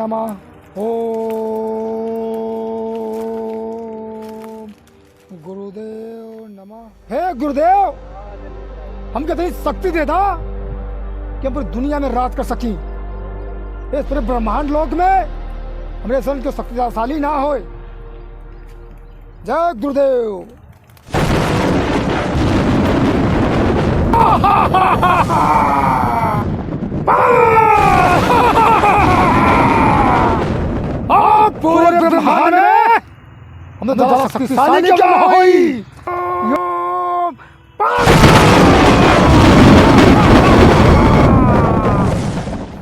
नमः। ओम गुरुदेव नमः। हे गुरुदेव, हमको इतनी शक्ति दे दा कि हम पूरी दुनिया में राज कर सकी। इस पूरे ब्रह्मांड लोक में हमारे सन को शक्तिशाली ना हो। जय गुरुदेव। पूरे ब्रह्मांड में हमने ज्यादा शक्तिशाली क्या हुई।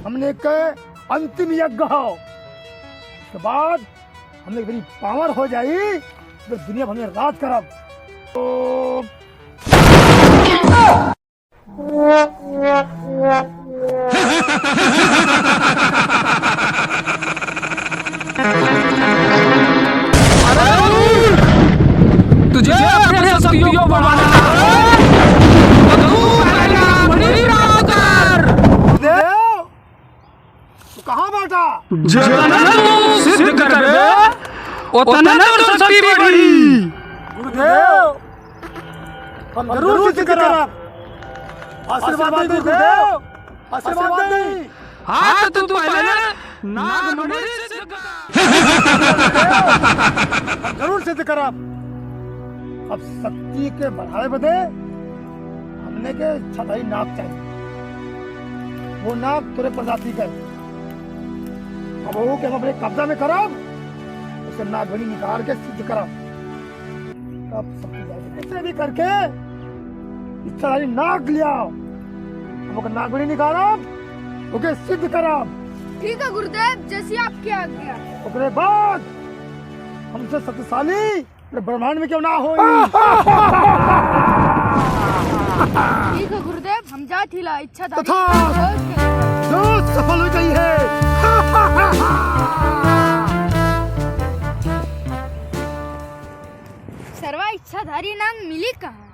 हमने एक अंतिम यज्ञ हो, उसके बाद हमने बड़ी पावर हो जाई तो दुनिया भर में राज करब। तुझे अपने शक्तियों बढ़ाना है तो तू पहला बड़ी राम कर। देव, तू कहाँ बैठा? जितना तू सिद्ध करबे उतना तो शक्ति बढ़ी। गुरुदेव, हम जरूर सिद्ध करब। आशीर्वाद दे गुरुदेव, आशीर्वाद दे। हाँ तो तू पहले नागमणि सिद्ध कर। हम जरूर सिद्ध करब। अब शक्ति के बढ़ावे बदे हमने के छठाई नाग चाहिए। वो नाग तुरे प्रजाति का। अब वो के हम अपने कब्जा में करब, उसे नागमणि निकाल के सिद्ध करब। तब शक्ति जाएगी। कैसे भी करके छठाई नाग लिया, हम ओके नागमणि निकालब, ओके सिद्ध करब। ठीक है गुरुदेव, जैसी आपकी आज्ञा। उसके बाद हमसे शक्तिशाली ब्रह्मांड में क्यों ना हो। ठीक है गुरुदेव, हम जा ठिला इच्छा था तथा जो सफल हो गई है। सर्वा इच्छाधारी नाग मिली कहाँ?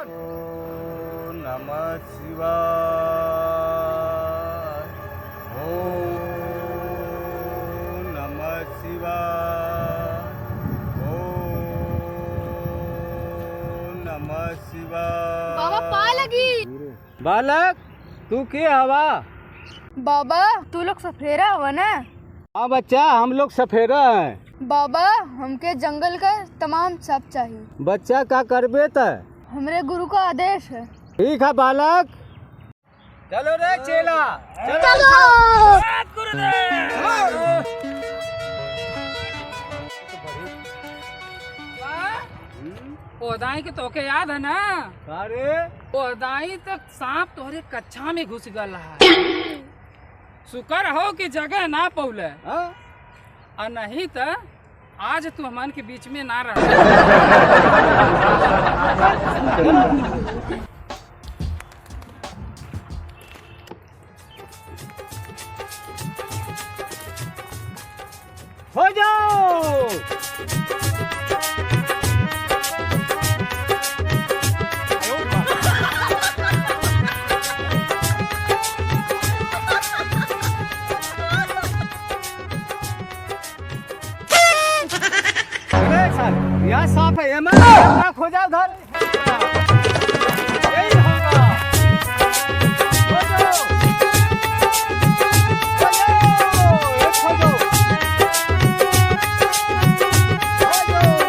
ओम नमः शिवाय। ओम नमः शिवाय। ओम नमः शिवाय। बाबा पा लगी। बालक, तू के हवा? बाबा तू लोग सफेरा हुआ ना? हाँ बच्चा, हम लोग सफेरा हैं। बाबा हमके जंगल का तमाम सब चाहिए। बच्चा का करबे त? हमरे गुरु का आदेश है। ठीक है बालक, चलो रे चेला, चलो। ओदाई के तोके याद है ना? अरे ओदाई तक सांप तोहरे कच्छा में घुस गया है। शुक्र हो कि जगह ना पौले, और नहीं तो आज तू हमन के बीच में ना रह। हो जाओ। यहाँ साफ है, खो जाओ घर। यही होगा। हो जाओ। हो जाओ। एक हो जाओ। हो जाओ। हो जाओ।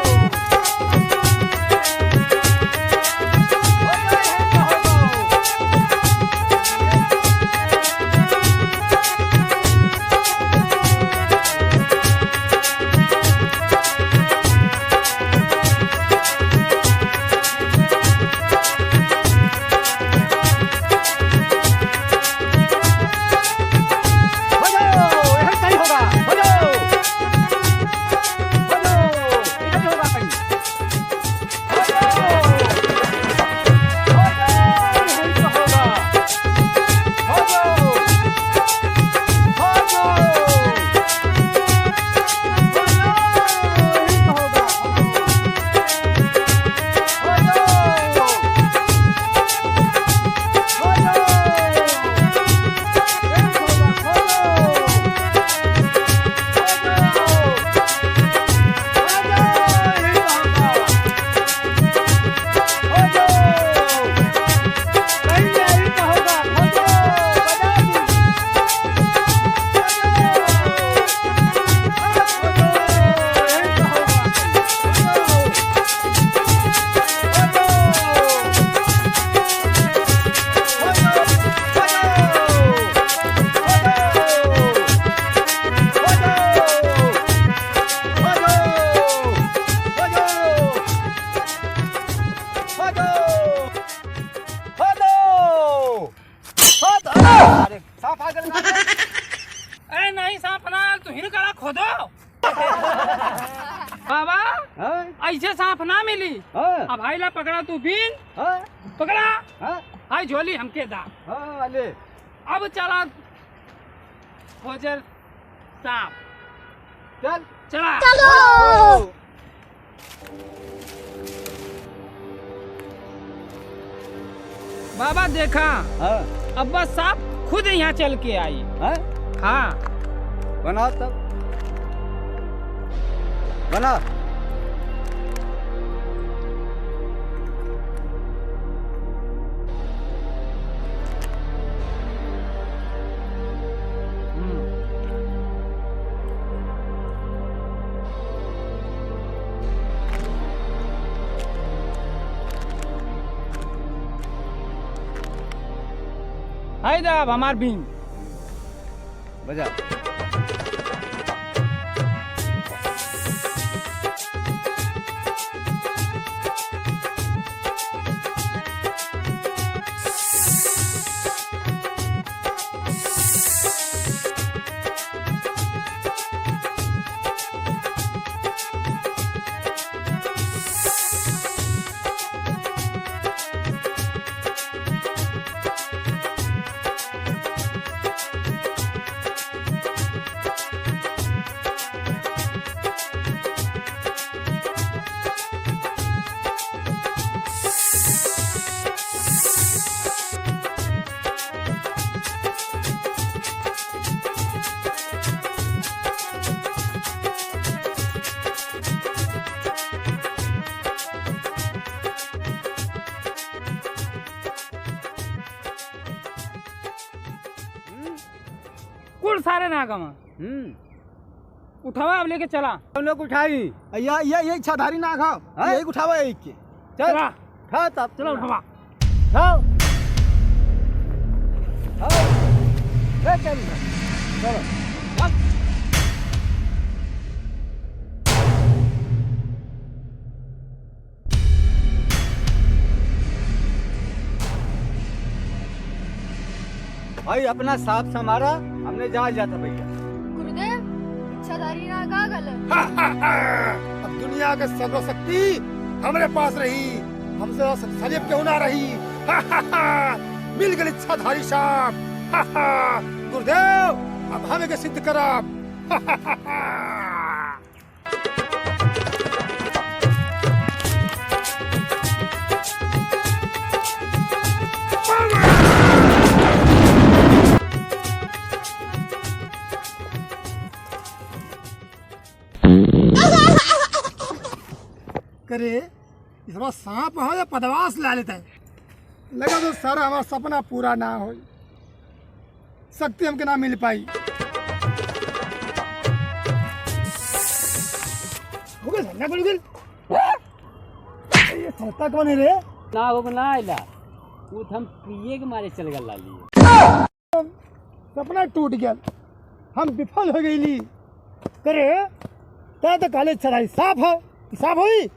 तुहिन करा खोदो। बाबा ऐसे सांप ना मिली। अब भाई ला पकड़ा तू बीन पकड़ा। हाय झोली हमके दा। ले अब चला खोजर सांप। चल चला चलो। बाबा देखा अब बस सांप खुद यहाँ चल के आई। हाँ बना तब बना। हाय दा अब हमार बीन बजा। कुल सारे ना गमा उठावा अब लेके चला। हम लोग उठाई ये इच्छाधारी नाग है, यही उठावा एक के। चला खा तब चलो उठावा। खाओ ले चल चलो। भाई अपना साफ समारा, हमने जहाँ जाता भैया। गुरुदेव इच्छाधारी नाग आ गल। अब दुनिया के सर्वशक्ति हमारे पास रही, हमसे सजब क्यों ना रही। मिल गई इच्छाधारी सांप। गुरुदेव अब हमें के सिद्ध करब। करे इस बार सांप हो या पदवास ला लेता है। लगा तो सारा हमारा सपना पूरा ना हो, शक्ति हमके ना मिल पाई। हो गया झंडा पड़ गया। ये चलता कौन है रे? ना हो ना आइला वो तो हम पिए के मारे चल गल लाली। सपना टूट गया, हम विफल हो गई। करे तो काले चढ़ाई साफ है, साफ हुई।